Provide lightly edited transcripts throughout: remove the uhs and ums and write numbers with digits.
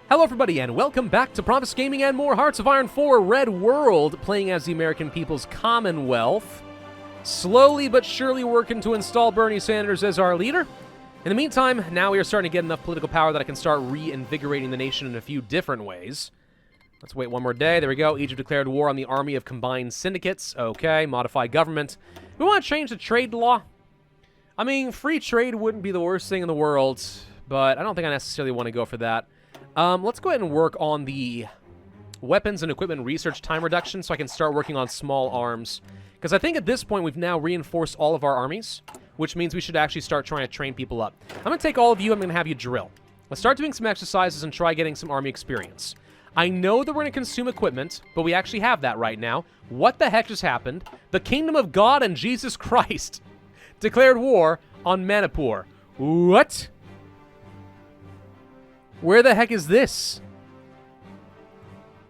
Hello everybody and welcome back to Pravus Gaming and more Hearts of Iron 4 Red World, playing as the American People's Commonwealth. Slowly but surely working to install Bernie Sanders as our leader. In the meantime, now we are starting to get enough political power that I can start reinvigorating the nation in a few different ways. Let's wait one more day. There we go. Egypt declared war on the army of combined syndicates. Okay, modify government. We want to change the trade law. I mean, free trade wouldn't be the worst thing in the world, but I don't think I necessarily want to go for that. Let's go ahead and work on the weapons and equipment research time reduction so I can start working on small arms. Because I think at this point we've now reinforced all of our armies, which means we should actually start trying to train people up. I'm going to take all of you, I'm going to have you drill. Let's start doing some exercises and try getting some army experience. I know that we're going to consume equipment, but we actually have that right now. What the heck just happened? The Kingdom of God and Jesus Christ declared war on Manipur. What? Where the heck is this?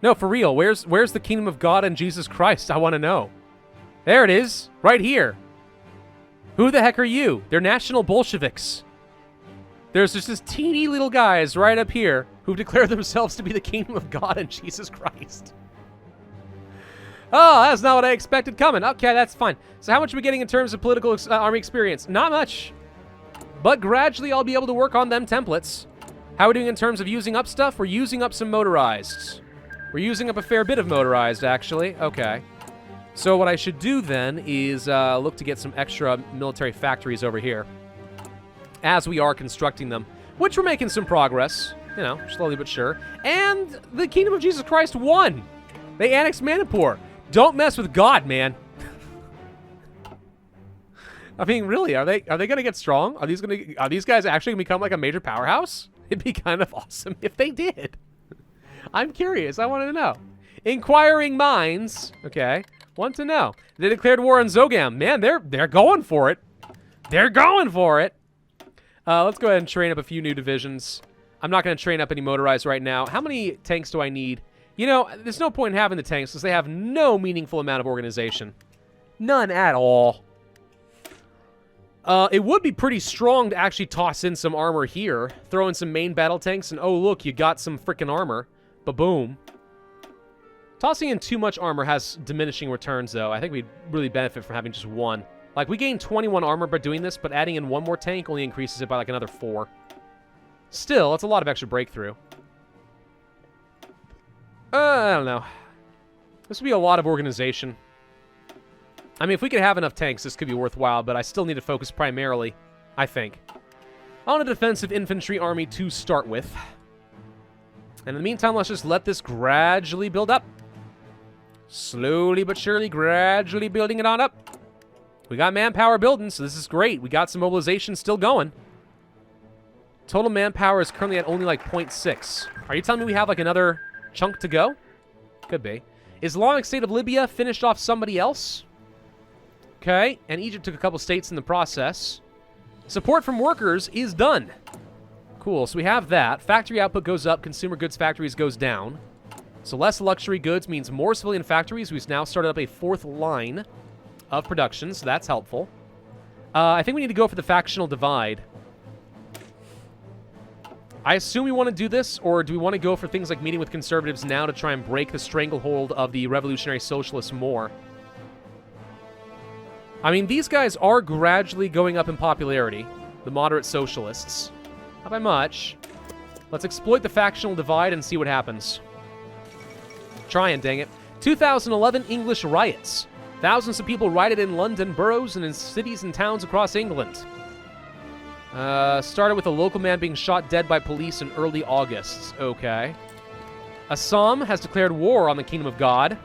No, for real, where's the Kingdom of God and Jesus Christ? I want to know. There it is, right here. Who the heck are you? They're national Bolsheviks. There's just this teeny little guys right up here who've declared themselves to be the Kingdom of God and Jesus Christ. Oh, that's not what I expected coming. Okay, that's fine. So how much are we getting in terms of political army experience? Not much. But gradually I'll be able to work on them templates. How are we doing in terms of using up stuff? We're using up some motorized. We're using up a fair bit of motorized, actually. Okay. So what I should do then is look to get some extra military factories over here as we are constructing them, which we're making some progress, you know, slowly but sure. And the Kingdom of Jesus Christ won. They annexed Manipur. Don't mess with God, man. I mean, really, are they going to get strong? Are these guys actually going to become like a major powerhouse? It'd be kind of awesome if they did. I'm curious. I wanted to know. Inquiring minds, okay, want to know. They declared war on Zogam. Man, they're going for it. They're going for it. Let's go ahead and train up a few new divisions. I'm not going to train up any motorized right now. How many tanks do I need? You know, there's no point in having the tanks because they have no meaningful amount of organization. None at all. It would be pretty strong to actually toss in some armor here. Throw in some main battle tanks, and oh, look, you got some freaking armor. Ba-boom. Tossing in too much armor has diminishing returns, though. I think we'd really benefit from having just one. Like, we gain 21 armor by doing this, but adding in one more tank only increases it by, like, another 4. Still, that's a lot of extra breakthrough. I don't know. This would be a lot of organization. I mean, if we could have enough tanks, this could be worthwhile, but I still need to focus primarily, I think, on a defensive infantry army to start with. And in the meantime, let's just let this gradually build up. Slowly but surely, gradually building it on up. We got manpower building, so this is great. We got some mobilization still going. Total manpower is currently at only like 0.6. Are you telling me we have like another chunk to go? Could be. Islamic State of Libya finished off somebody else? Okay, and Egypt took a couple states in the process. Support from workers is done. Cool, so we have that. Factory output goes up, consumer goods factories goes down. So less luxury goods means more civilian factories. We've now started up a 4th line of production, so that's helpful. I think we need to go for the factional divide. I assume we want to do this, or do we want to go for things like meeting with conservatives now to try and break the stranglehold of the revolutionary socialists more? I mean, these guys are gradually going up in popularity, the moderate socialists. Not by much. Let's exploit the factional divide and see what happens. Trying, dang it. 2011 English riots. Thousands of people rioted in London boroughs and in cities and towns across England. Started with a local man being shot dead by police in early August. Okay. Assam has declared war on the Kingdom of God.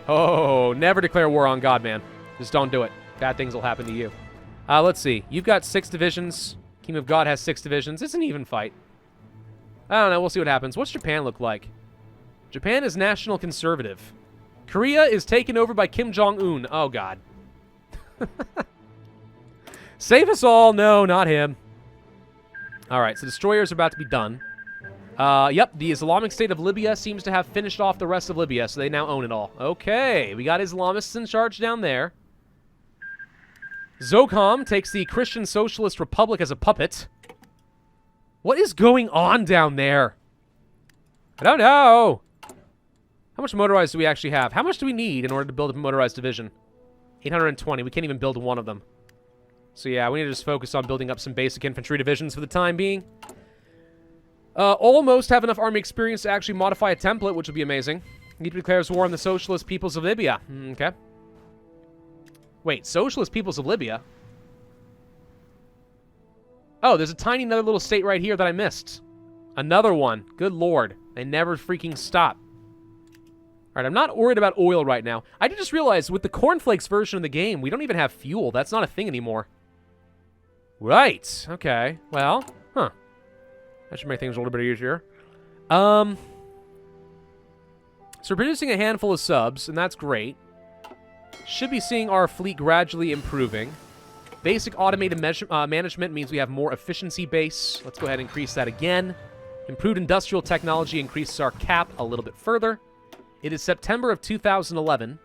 Oh, never declare war on God, man. Just don't do it. Bad things will happen to you. Let's see. You've got 6 divisions. Kingdom of God has 6 divisions. It's an even fight. I don't know. We'll see what happens. What's Japan look like? Japan is national conservative. Korea is taken over by Kim Jong-un. Oh, God. Save us all. No, not him. All right, so destroyers are about to be done. Yep, the Islamic State of Libya seems to have finished off the rest of Libya, so they now own it all. Okay, we got Islamists in charge down there. Zogham takes the Christian Socialist Republic as a puppet. What is going on down there? I don't know. How much motorized do we actually have? How much do we need in order to build a motorized division? 820. We can't even build one of them. So yeah, we need to just focus on building up some basic infantry divisions for the time being. Almost have enough army experience to actually modify a template, which would be amazing. Need to declare war on the Socialist Peoples of Libya. Okay. Wait, Socialist Peoples of Libya? Oh, there's a tiny another little state right here that I missed. Another one. Good lord. They never freaking stop. Alright, I'm not worried about oil right now. I did just realize with the cornflakes version of the game, we don't even have fuel. That's not a thing anymore. Right. Okay. Well, huh. That should make things a little bit easier. So we're producing a handful of subs, and that's great. Should be seeing our fleet gradually improving. Basic automated management means we have more efficiency base. Let's go ahead and increase that again. Improved industrial technology increases our cap a little bit further. It is September of 2011.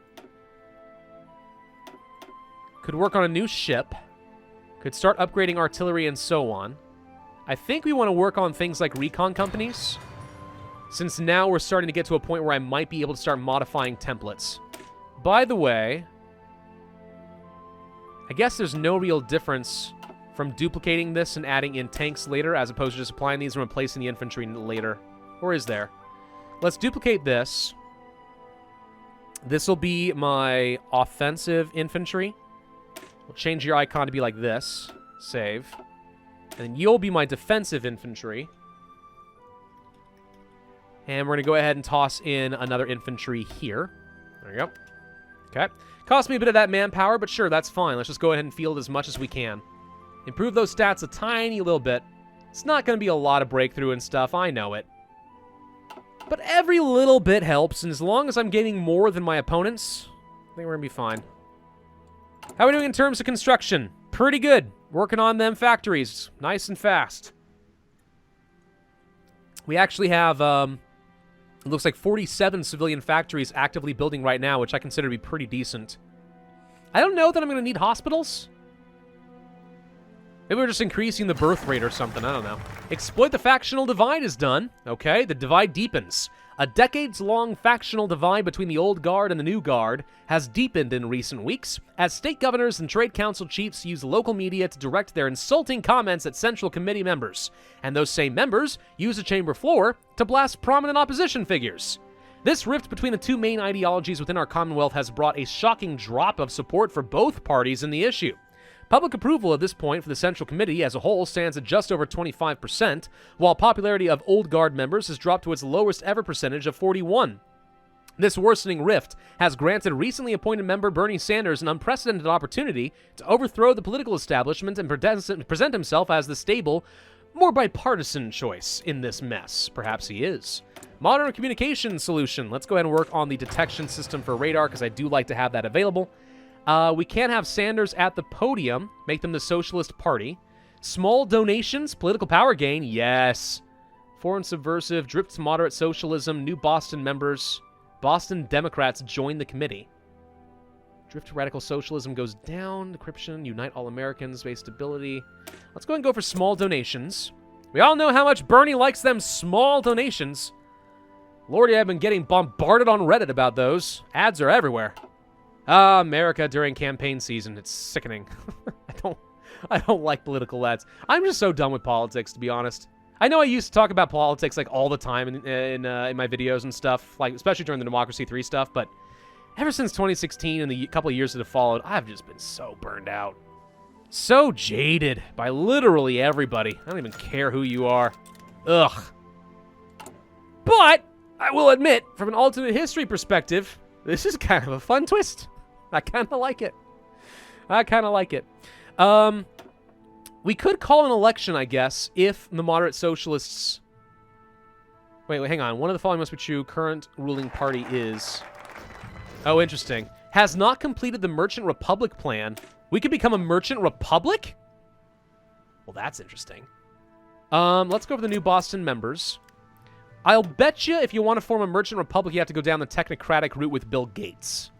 Could work on a new ship. Could start upgrading artillery and so on. I think we want to work on things like recon companies, since now we're starting to get to a point where I might be able to start modifying templates. By the way, I guess there's no real difference from duplicating this and adding in tanks later as opposed to just applying these and replacing the infantry later. Or is there? Let's duplicate this. This will be my offensive infantry. We'll change your icon to be like this. Save. And then you'll be my defensive infantry. And we're going to go ahead and toss in another infantry here. There we go. Okay. Cost me a bit of that manpower, but sure, that's fine. Let's just go ahead and field as much as we can. Improve those stats a tiny little bit. It's not going to be a lot of breakthrough and stuff, I know it. But every little bit helps, and as long as I'm getting more than my opponents, I think we're going to be fine. How are we doing in terms of construction? Pretty good. Working on them factories. Nice and fast. We actually have, it looks like 47 civilian factories actively building right now, which I consider to be pretty decent. I don't know that I'm going to need hospitals. Maybe we're just increasing the birth rate or something. I don't know. Exploit the factional divide is done. Okay, the divide deepens. A decades-long factional divide between the old guard and the new guard has deepened in recent weeks, as state governors and trade council chiefs use local media to direct their insulting comments at Central Committee members, and those same members use the chamber floor to blast prominent opposition figures. This rift between the two main ideologies within our Commonwealth has brought a shocking drop of support for both parties in the issue. Public approval at this point for the Central Committee as a whole stands at just over 25%, while popularity of Old Guard members has dropped to its lowest ever percentage of 41%. This worsening rift has granted recently appointed member Bernie Sanders an unprecedented opportunity to overthrow the political establishment and present himself as the stable, more bipartisan choice in this mess. Perhaps he is. Modern communication solution. Let's go ahead and work on the detection system for radar, because I do like to have that available. We can't have Sanders at the podium. Make them the Socialist Party. Small donations, political power gain, yes. Foreign subversive, drift to moderate socialism, new Boston members. Boston Democrats join the committee. Drift to radical socialism goes down. Decryption, unite all Americans, base stability. Let's go ahead and go for small donations. We all know how much Bernie likes them small donations. Lordy, I've been getting bombarded on Reddit about those. Ads are everywhere. America during campaign season. It's sickening. I don't like political ads. I'm just so done with politics, to be honest. I know I used to talk about politics like all the time in my videos and stuff, like especially during the Democracy 3 stuff, but ever since 2016 and the couple of years that have followed, I've just been so burned out. So jaded by literally everybody. I don't even care who you are. Ugh. But I will admit, from an alternate history perspective, this is kind of a fun twist. I kind of like it. We could call an election, I guess, if the moderate socialists... Wait, hang on. One of the following must be true. Current ruling party is... Oh, interesting. Has not completed the Merchant Republic plan. We could become a Merchant Republic? Well, that's interesting. Let's go over the new Boston members. I'll bet you if you want to form a Merchant Republic, you have to go down the technocratic route with Bill Gates.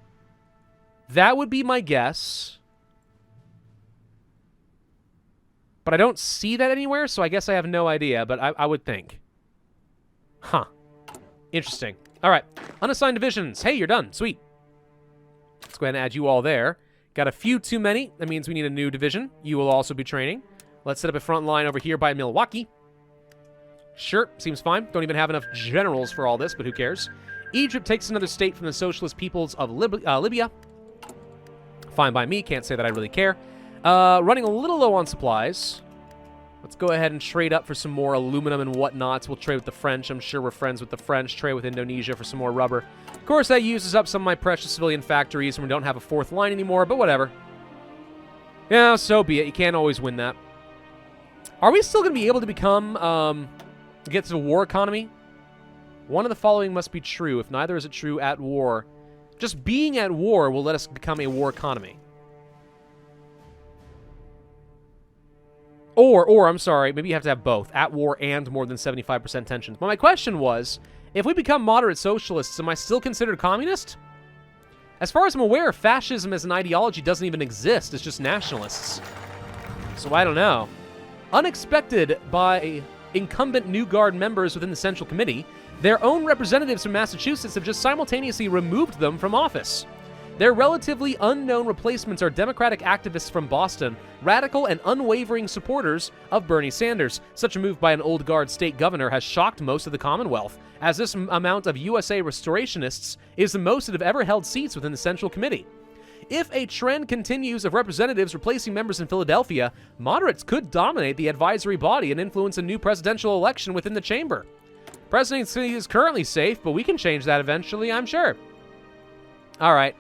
That would be my guess. But I don't see that anywhere, so I guess I have no idea, but I would think. Huh. Interesting. All right. Unassigned divisions. Hey, you're done. Sweet. Let's go ahead and add you all there. Got a few too many. That means we need a new division. You will also be training. Let's set up a front line over here by Milwaukee. Sure, seems fine. Don't even have enough generals for all this, but who cares? Egypt takes another state from the socialist peoples of Libya. Fine by me. Can't say that I really care. Running a little low on supplies. Let's go ahead and trade up for some more aluminum and whatnots. We'll trade with the French. I'm sure we're friends with the French. Trade with Indonesia for some more rubber. Of course, that uses up some of my precious civilian factories, and we don't have a fourth line anymore, but whatever. Yeah, so be it. You can't always win that. Are we still going to be able to become, get to the war economy? One of the following must be true. If neither is it true, at war. Just being at war will let us become a war economy. Or, I'm sorry, maybe you have to have both. At war and more than 75% tensions. But my question was, if we become moderate socialists, am I still considered communist? As far as I'm aware, fascism as an ideology doesn't even exist. It's just nationalists. So I don't know. Unexpected by incumbent New Guard members within the Central Committee, their own representatives from Massachusetts have just simultaneously removed them from office. Their relatively unknown replacements are Democratic activists from Boston, radical and unwavering supporters of Bernie Sanders. Such a move by an old guard state governor has shocked most of the Commonwealth, as this amount of USA restorationists is the most that have ever held seats within the Central Committee. If a trend continues of representatives replacing members in Philadelphia, moderates could dominate the advisory body and influence a new presidential election within the chamber. Presidency is currently safe, but we can change that eventually, I'm sure. All right.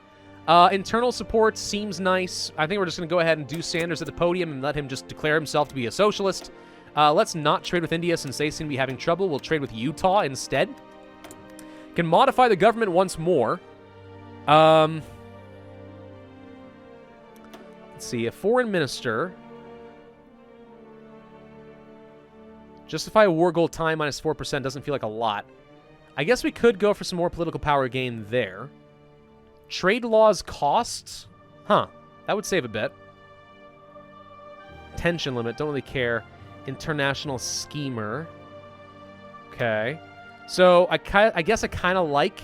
Internal support seems nice. I think we're just going to go ahead and do Sanders at the podium and let him just declare himself to be a socialist. Let's not trade with India since they seem to be having trouble. We'll trade with Utah instead. Can modify the government once more. Let's see. A foreign minister. Justify a war goal time minus 4% doesn't feel like a lot. I guess we could go for some more political power gain there. Trade laws costs? Huh. That would save a bit. Tension limit. Don't really care. International schemer. Okay. So, I guess I kind of like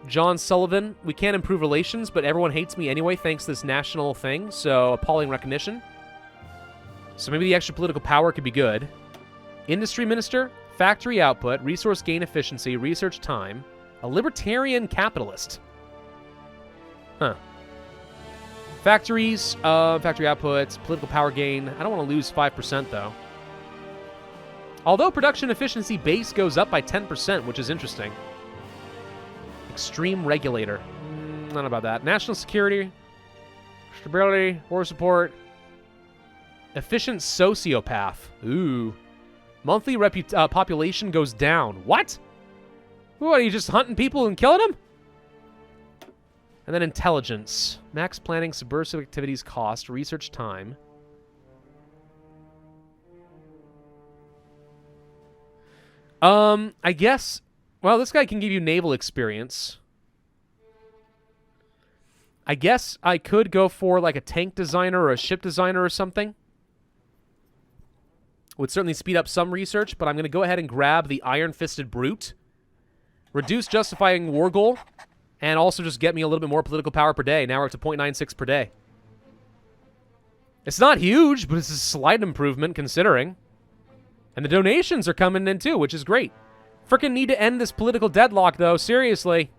John Sullivan. We can't improve relations, but everyone hates me anyway thanks to this national thing. So, appalling recognition. So, maybe the extra political power could be good. Industry minister. Factory output. Resource gain efficiency. Research time. A libertarian capitalist. Huh. Factories, factory outputs, political power gain. I don't want to lose 5%, though. Although production efficiency base goes up by 10%, which is interesting. Extreme regulator. Not about that. National security. Stability. War support. Efficient sociopath. Ooh. Monthly population goes down. What? What, are you just hunting people and killing them? And then intelligence. Max planning, subversive activities cost, research time. I guess, well, this guy can give you naval experience. I guess I could go for like a tank designer or a ship designer or something. Would certainly speed up some research, but I'm going to go ahead and grab the iron-fisted brute. Reduce justifying war goal. And also just get me a little bit more political power per day. Now we're up to 0.96 per day. It's not huge, but it's a slight improvement considering. And the donations are coming in too, which is great. Frickin' need to end this political deadlock, though. Seriously.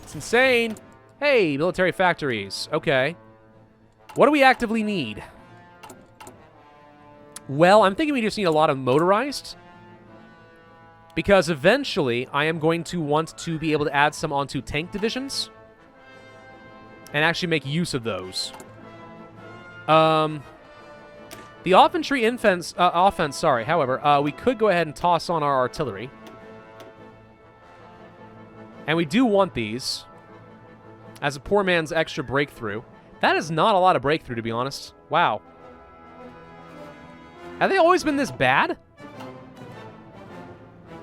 It's insane. Hey, military factories. Okay. What do we actively need? Well, I'm thinking we just need a lot of motorized. Because eventually, I am going to want to be able to add some onto tank divisions. And actually make use of those. The infantry offense, however, we could go ahead and toss on our artillery. And we do want these. As a poor man's extra breakthrough. That is not a lot of breakthrough, to be honest. Wow. Have they always been this bad?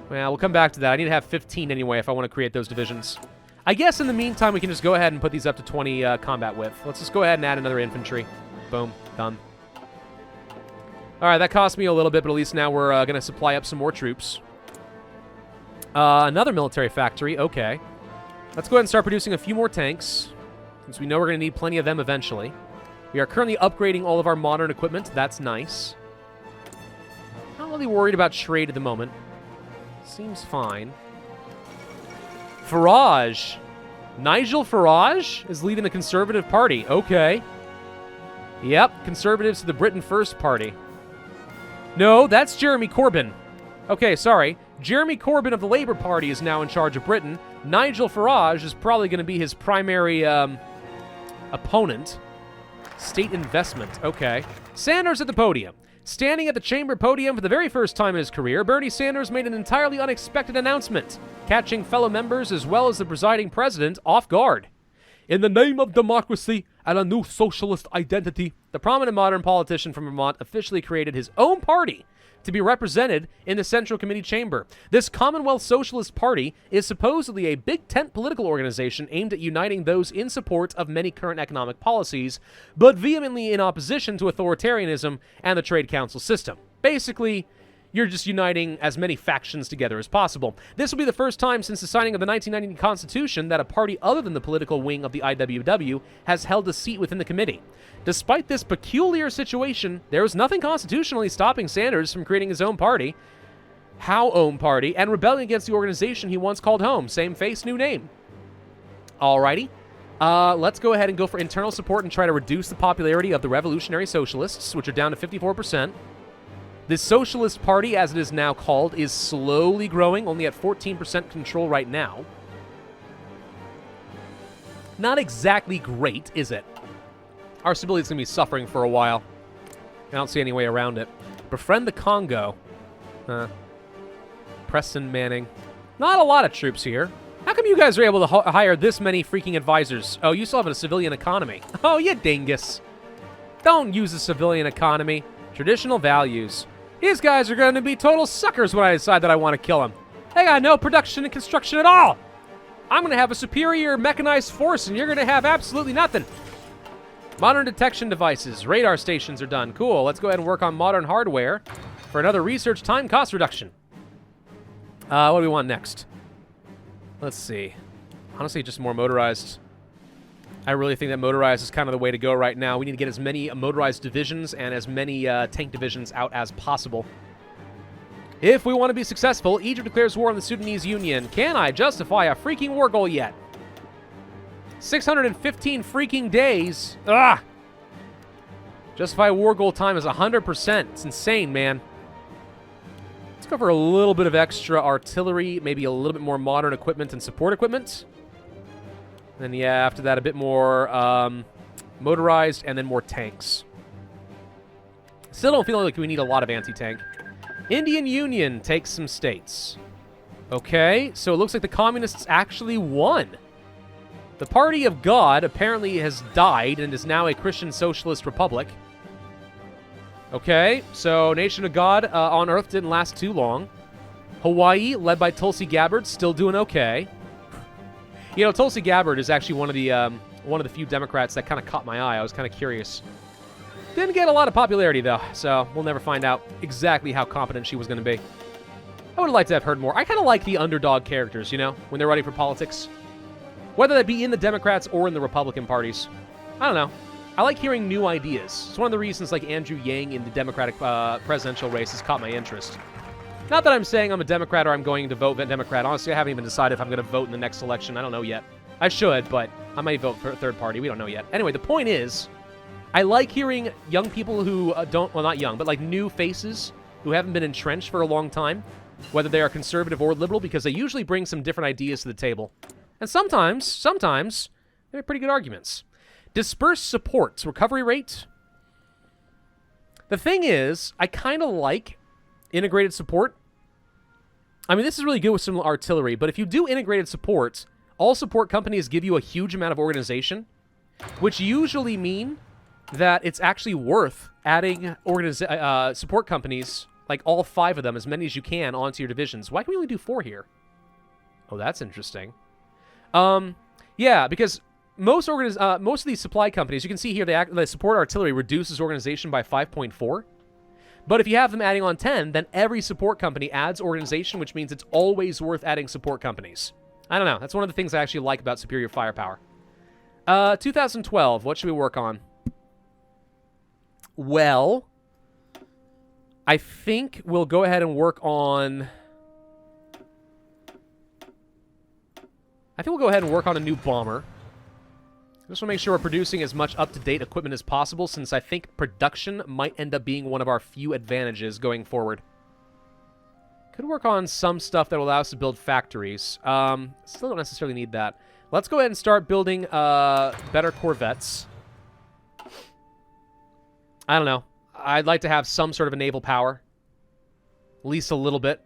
Well, we'll come back to that. I need to have 15 anyway if I want to create those divisions. I guess in the meantime, we can just go ahead and put these up to 20 combat width. Let's just go ahead and add another infantry. Boom. Done. All right, that cost me a little bit, but at least now we're going to supply up some more troops. Another military factory. Okay. Let's go ahead and start producing a few more tanks, since we know we're going to need plenty of them eventually. We are currently upgrading all of our modern equipment. That's nice. Not really worried about trade at the moment. Seems fine. Farage. Nigel Farage is leading the Conservative Party. Okay. Yep, Conservatives to the Britain First Party. No, that's Jeremy Corbyn. Okay, sorry. Jeremy Corbyn of the Labour Party is now in charge of Britain. Nigel Farage is probably going to be his primary opponent. State investment. Okay. Sanders at the podium. Standing at the chamber podium for the very first time in his career, Bernie Sanders made an entirely unexpected announcement, catching fellow members as well as the presiding president off guard. In the name of democracy and a new socialist identity, the prominent modern politician from Vermont officially created his own party to be represented in the Central Committee chamber. This Commonwealth Socialist Party is supposedly a big tent political organization aimed at uniting those in support of many current economic policies, but vehemently in opposition to authoritarianism and the trade council system. Basically, you're just uniting as many factions together as possible. This will be the first time since the signing of the 1990 Constitution that a party other than the political wing of the IWW has held a seat within the committee. Despite this peculiar situation, there was nothing constitutionally stopping Sanders from creating his own party, HoI4 party, and rebelling against the organization he once called home. Same face, new name. Alrighty. Let's go ahead and go for internal support and try to reduce the popularity of the Revolutionary Socialists, which are down to 54%. The Socialist Party, as it is now called, is slowly growing, only at 14% control right now. Not exactly great, is it? Our stability is going to be suffering for a while. I don't see any way around it. Befriend the Congo. Preston Manning. Not a lot of troops here. How come you guys are able to hire this many freaking advisors? Oh, you still have a civilian economy. Oh, you dingus. Don't use a civilian economy. Traditional values. These guys are going to be total suckers when I decide that I want to kill them. They got no production and construction at all. I'm going to have a superior mechanized force, and you're going to have absolutely nothing. Modern detection devices. Radar stations are done. Cool. Let's go ahead and work on modern hardware for another research time cost reduction. What do we want next? Let's see. Honestly, just more motorized. I really think that motorized is kind of the way to go right now. We need to get as many motorized divisions and as many tank divisions out as possible. If we want to be successful, Egypt declares war on the Sudanese Union. Can I justify a freaking war goal yet? 615 freaking days. Ugh! Justify war goal time is 100%. It's insane, man. Let's go for a little bit of extra artillery, maybe a little bit more modern equipment and support equipment. And then, yeah, after that, a bit more motorized and then more tanks. Still don't feel like we need a lot of anti-tank. Indian Union takes some states. Okay, so it looks like the communists actually won. The Party of God apparently has died and is now a Christian Socialist Republic. Okay, so Nation of God on Earth didn't last too long. Hawaii, led by Tulsi Gabbard, still doing okay. You know, Tulsi Gabbard is actually one of the few Democrats that kind of caught my eye. I was kind of curious. Didn't get a lot of popularity, though, so we'll never find out exactly how competent she was going to be. I would have liked to have heard more. I kind of like the underdog characters, you know, when they're ready for politics. Whether that be in the Democrats or in the Republican parties. I don't know. I like hearing new ideas. It's one of the reasons, like, Andrew Yang in the Democratic presidential race has caught my interest. Not that I'm saying I'm a Democrat or I'm going to vote Democrat. Honestly, I haven't even decided if I'm going to vote in the next election. I don't know yet. I should, but I might vote for a third party. We don't know yet. Anyway, the point is, I like hearing young people who well, not young, but like new faces who haven't been entrenched for a long time, whether they are conservative or liberal, because they usually bring some different ideas to the table. And sometimes, they have pretty good arguments. Dispersed supports. Recovery rate. The thing is, I kind of like integrated support. I mean, this is really good with some artillery, but if you do integrated support, all support companies give you a huge amount of organization, which usually mean that it's actually worth adding support companies, like all 5 of them, as many as you can, onto your divisions. Why can we only do 4 here? Oh, that's interesting. Yeah, because most of these supply companies, you can see here, the support artillery reduces organization by 5.4. But if you have them adding on 10, then every support company adds organization, which means it's always worth adding support companies. I don't know. That's one of the things I actually like about superior firepower. 2012, what should we work on? Well, I think we'll go ahead and work on... a new bomber. Just want to make sure we're producing as much up-to-date equipment as possible, since I think production might end up being one of our few advantages going forward. Could work on some stuff that will allow us to build factories. Still don't necessarily need that. Let's go ahead and start building better corvettes. I don't know. I'd like to have some sort of a naval power. At least a little bit.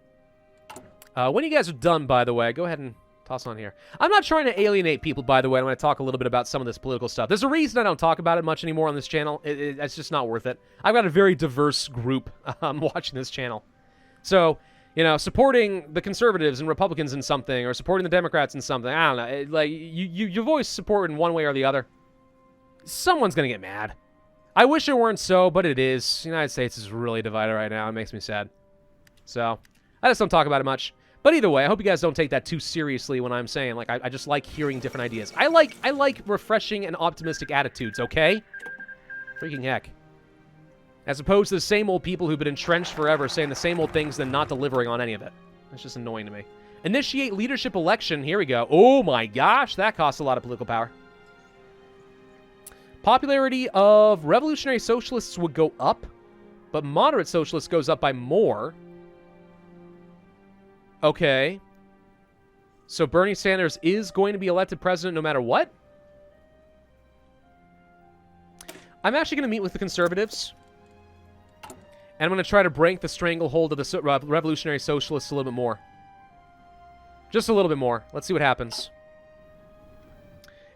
When you guys are done, by the way, go ahead and toss on here. I'm not trying to alienate people, by the way. I'm going to talk a little bit about some of this political stuff. There's a reason I don't talk about it much anymore on this channel. It's just not worth it. I've got a very diverse group watching this channel. So, you know, supporting the conservatives and Republicans in something, or supporting the Democrats in something, I don't know. Like, you voice support in one way or the other. Someone's going to get mad. I wish it weren't so, but it is. The United States is really divided right now. It makes me sad. So, I just don't talk about it much. But either way, I hope you guys don't take that too seriously when I'm saying, like, I just like hearing different ideas. I like refreshing and optimistic attitudes, okay? Freaking heck. As opposed to the same old people who've been entrenched forever saying the same old things then not delivering on any of it. That's just annoying to me. Initiate leadership election. Here we go. Oh my gosh, that costs a lot of political power. Popularity of revolutionary socialists would go up, but moderate socialists goes up by more. Okay. So Bernie Sanders is going to be elected president no matter what? I'm actually going to meet with the conservatives. And I'm going to try to break the stranglehold of the revolutionary socialists a little bit more. Just a little bit more. Let's see what happens.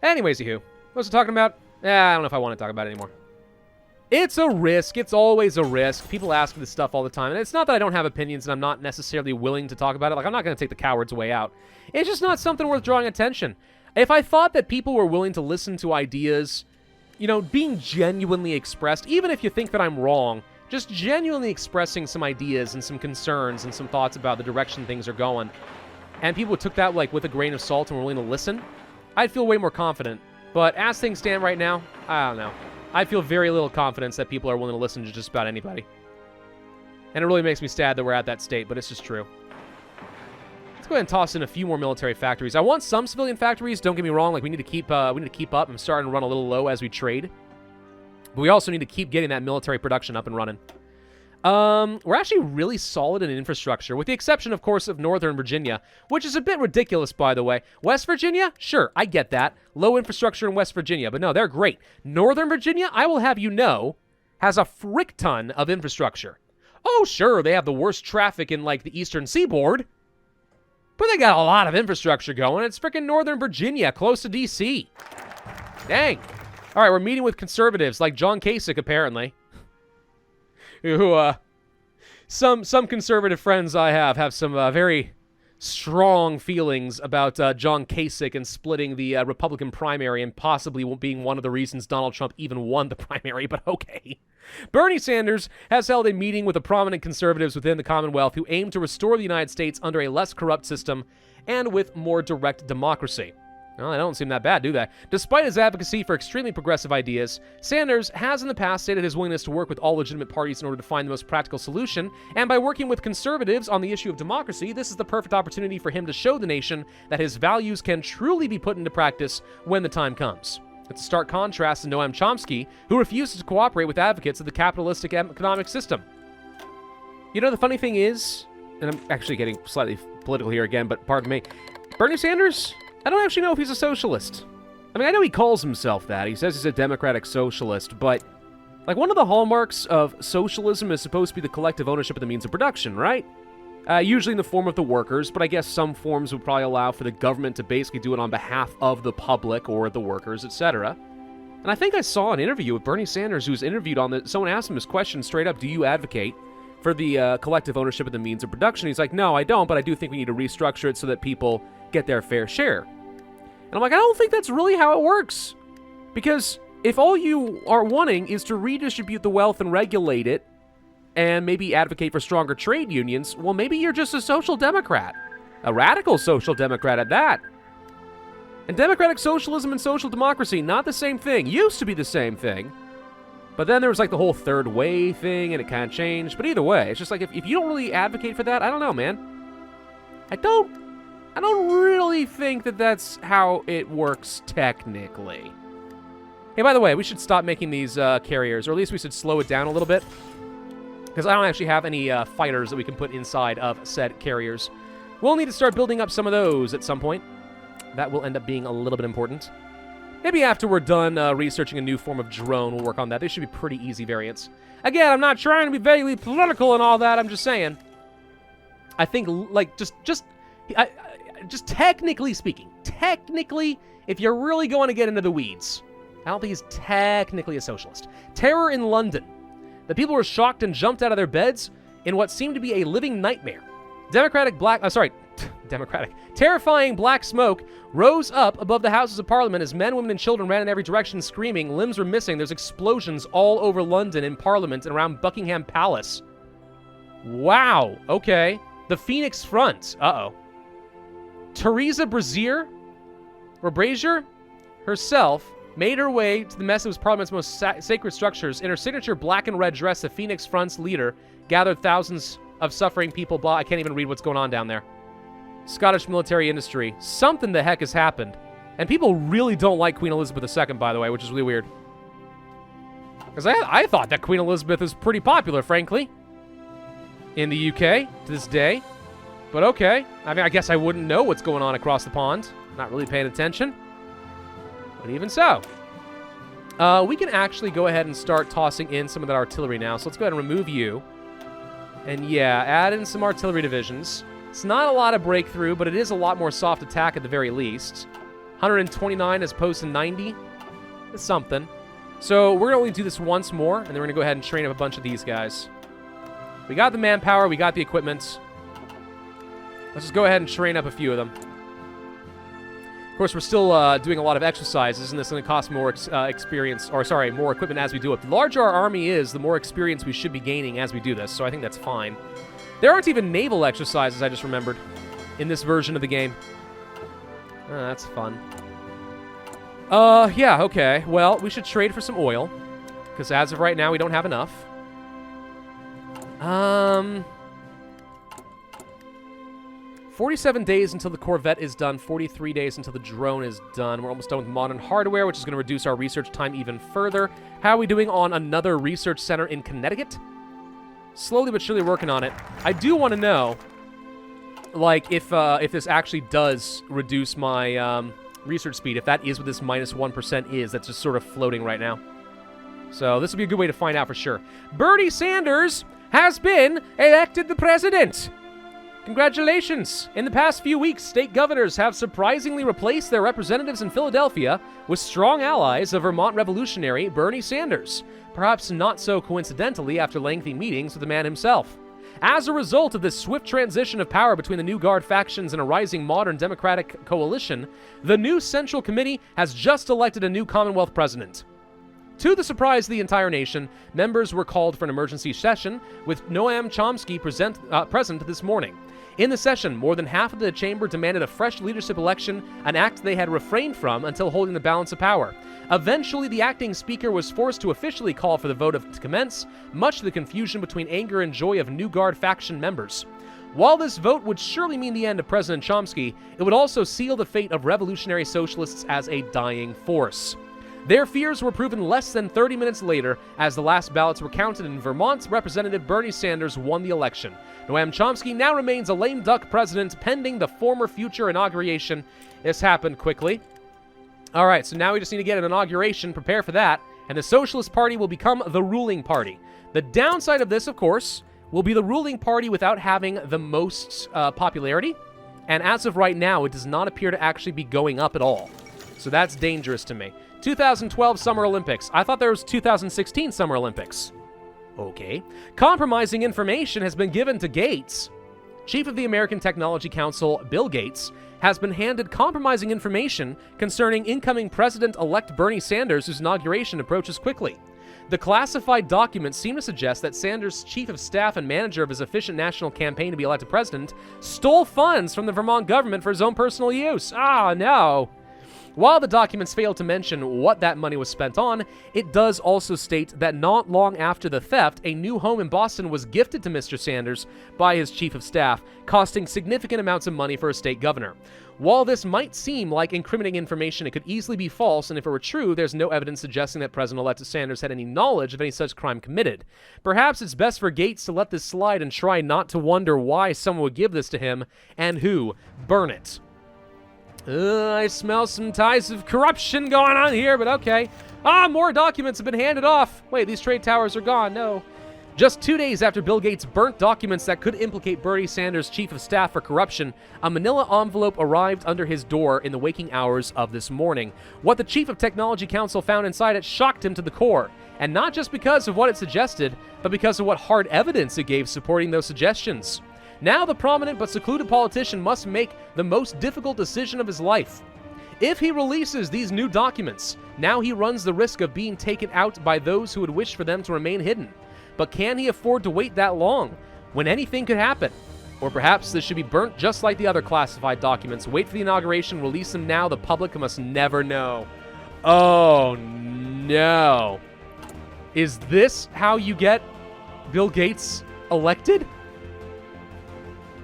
Anyways, Yahoo. What was I talking about? I don't know if I want to talk about it anymore. It's a risk. It's always a risk. People ask me this stuff all the time. And it's not that I don't have opinions and I'm not necessarily willing to talk about it. Like, I'm not going to take the coward's way out. It's just not something worth drawing attention. If I thought that people were willing to listen to ideas, you know, being genuinely expressed, even if you think that I'm wrong, just genuinely expressing some ideas and some concerns and some thoughts about the direction things are going, and people took that, like, with a grain of salt and were willing to listen, I'd feel way more confident. But as things stand right now, I don't know. I feel very little confidence that people are willing to listen to just about anybody. And it really makes me sad that we're at that state, but it's just true. Let's go ahead and toss in a few more military factories. I want some civilian factories, don't get me wrong. Like, we need to keep up. I'm starting to run a little low as we trade. But we also need to keep getting that military production up and running. We're actually really solid in infrastructure, with the exception, of course, of Northern Virginia, which is a bit ridiculous, by the way. West Virginia? Sure, I get that. Low infrastructure in West Virginia, but no, they're great. Northern Virginia, I will have you know, has a frick ton of infrastructure. Oh, sure, they have the worst traffic in, like, the eastern seaboard, but they got a lot of infrastructure going. It's frickin' Northern Virginia, close to D.C. Dang. All right, we're meeting with conservatives, like John Kasich, apparently. Who, some conservative friends I have some very strong feelings about John Kasich and splitting the Republican primary and possibly being one of the reasons Donald Trump even won the primary, but okay. Bernie Sanders has held a meeting with the prominent conservatives within the Commonwealth who aim to restore the United States under a less corrupt system and with more direct democracy. Well, they don't seem that bad, do they? Despite his advocacy for extremely progressive ideas, Sanders has in the past stated his willingness to work with all legitimate parties in order to find the most practical solution, and by working with conservatives on the issue of democracy, this is the perfect opportunity for him to show the nation that his values can truly be put into practice when the time comes. It's a stark contrast to Noam Chomsky, who refuses to cooperate with advocates of the capitalistic economic system. You know, the funny thing is, and I'm actually getting slightly political here again, but pardon me, Bernie Sanders, I don't actually know if he's a socialist. I mean, I know he calls himself that. He says he's a democratic socialist, but, like, one of the hallmarks of socialism is supposed to be the collective ownership of the means of production, right? Usually in the form of the workers, but I guess some forms would probably allow for the government to basically do it on behalf of the public or the workers, etc. And I think I saw an interview with Bernie Sanders who was interviewed on this. Someone asked him this question straight up, do you advocate for the collective ownership of the means of production? He's like, no, I don't, but I do think we need to restructure it so that people get their fair share. And I'm like, I don't think that's really how it works. Because if all you are wanting is to redistribute the wealth and regulate it, and maybe advocate for stronger trade unions, well, maybe you're just a social democrat. A radical social democrat at that. And democratic socialism and social democracy, not the same thing. Used to be the same thing. But then there was like the whole third way thing, and it kind of changed. But either way, it's just like if you don't really advocate for that, I don't know, man. I don't really think that that's how it works technically. Hey, by the way, we should stop making these carriers, or at least we should slow it down a little bit. Because I don't actually have any fighters that we can put inside of said carriers. We'll need to start building up some of those at some point. That will end up being a little bit important. Maybe after we're done researching a new form of drone, we'll work on that. They should be pretty easy variants. Again, I'm not trying to be vaguely political and all that. I'm just saying. I think, like, just technically speaking, if you're really going to get into the weeds, I don't think he's technically a socialist. Terror in London. The people were shocked and jumped out of their beds in what seemed to be a living nightmare. Terrifying black smoke rose up above the Houses of Parliament as men, women, and children ran in every direction screaming. Limbs were missing. There's explosions all over London, in Parliament, and around Buckingham Palace. Wow. Okay. The Phoenix Front. Uh-oh. Theresa Brazier herself made her way to the mess that was Parliament's most sacred structures. In her signature black and red dress, the Phoenix Front's leader gathered thousands of suffering people. Blah, I can't even read what's going on down there. Scottish military industry. Something the heck has happened. And people really don't like Queen Elizabeth II, by the way, which is really weird. Because I thought that Queen Elizabeth is pretty popular, frankly. In the UK, to this day. But okay. I mean, I guess I wouldn't know what's going on across the pond. Not really paying attention. But even so. We can actually go ahead and start tossing in some of that artillery now. So let's go ahead and remove you. And yeah, add in some artillery divisions. It's not a lot of breakthrough, but it is a lot more soft attack at the very least. 129 as opposed to 90. It's something. So we're going to only do this once more, and then we're going to go ahead and train up a bunch of these guys. We got the manpower, we got the equipment. Let's just go ahead and train up a few of them. Of course, we're still doing a lot of exercises, and this is going to cost more more equipment as we do it. The larger our army is, the more experience we should be gaining as we do this, so I think that's fine. There aren't even naval exercises, I just remembered, in this version of the game. Oh, that's fun. Yeah, okay. Well, we should trade for some oil, because as of right now, we don't have enough. 47 days until the Corvette is done, 43 days until the drone is done. We're almost done with modern hardware, which is going to reduce our research time even further. How are we doing on another research center in Connecticut? Slowly but surely working on it. I do want to know, like, if this actually does reduce my research speed, if that is what this -1% is, that's just sort of floating right now. So this would be a good way to find out for sure. Bernie Sanders has been elected the president. Congratulations! In the past few weeks, state governors have surprisingly replaced their representatives in Philadelphia with strong allies of Vermont revolutionary Bernie Sanders, perhaps not so coincidentally after lengthy meetings with the man himself. As a result of this swift transition of power between the New Guard factions and a rising modern Democratic coalition, the new Central Committee has just elected a new Commonwealth president. To the surprise of the entire nation, members were called for an emergency session, with Noam Chomsky present this morning. In the session, more than half of the chamber demanded a fresh leadership election, an act they had refrained from until holding the balance of power. Eventually, the acting speaker was forced to officially call for the vote to commence, much to the confusion between anger and joy of New Guard faction members. While this vote would surely mean the end of President Chomsky, it would also seal the fate of revolutionary socialists as a dying force. Their fears were proven less than 30 minutes later as the last ballots were counted and Vermont's Representative Bernie Sanders won the election. Noam Chomsky now remains a lame duck president pending the former future inauguration. This happened quickly. All right, so now we just need to get an inauguration, prepare for that, and the Socialist Party will become the ruling party. The downside of this, of course, will be the ruling party without having the most popularity, and as of right now, it does not appear to actually be going up at all. So that's dangerous to me. 2012 Summer Olympics. I thought there was 2016 Summer Olympics. Okay. Compromising information has been given to Gates. Chief of the American Technology Council, Bill Gates, has been handed compromising information concerning incoming President-elect Bernie Sanders, whose inauguration approaches quickly. The classified documents seem to suggest that Sanders' chief of staff and manager of his efficient national campaign to be elected president stole funds from the Vermont government for his own personal use. Ah, no. While the documents fail to mention what that money was spent on, it does also state that not long after the theft, a new home in Boston was gifted to Mr. Sanders by his chief of staff, costing significant amounts of money for a state governor. While this might seem like incriminating information, it could easily be false, and if it were true, there's no evidence suggesting that President-elect Sanders had any knowledge of any such crime committed. Perhaps it's best for Gates to let this slide and try not to wonder why someone would give this to him, and who. Burn it. I smell some ties of corruption going on here, but okay. More documents have been handed off. Wait, these trade towers are gone. No. Just 2 days after Bill Gates burnt documents that could implicate Bernie Sanders' chief of staff for corruption, a manila envelope arrived under his door in the waking hours of this morning. What the chief of technology council found inside it shocked him to the core. And not just because of what it suggested, but because of what hard evidence it gave supporting those suggestions. Now the prominent but secluded politician must make the most difficult decision of his life. If he releases these new documents, now he runs the risk of being taken out by those who would wish for them to remain hidden. But can he afford to wait that long, when anything could happen? Or perhaps this should be burnt just like the other classified documents. Wait for the inauguration, release them now, the public must never know. Oh no. Is this how you get Bill Gates elected?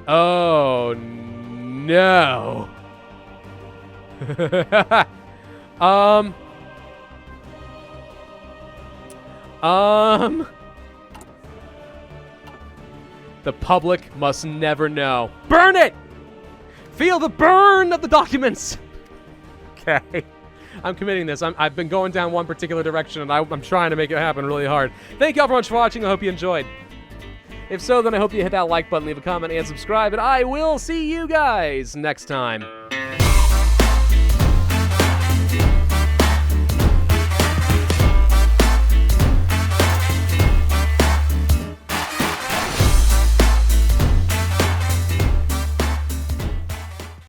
Oh, no. The public must never know. Burn it! Feel the burn of the documents. Okay. I'm committing this. I've been going down one particular direction, and I'm trying to make it happen really hard. Thank you all very much for watching. I hope you enjoyed. If so, then I hope you hit that like button, leave a comment, and subscribe, and I will see you guys next time.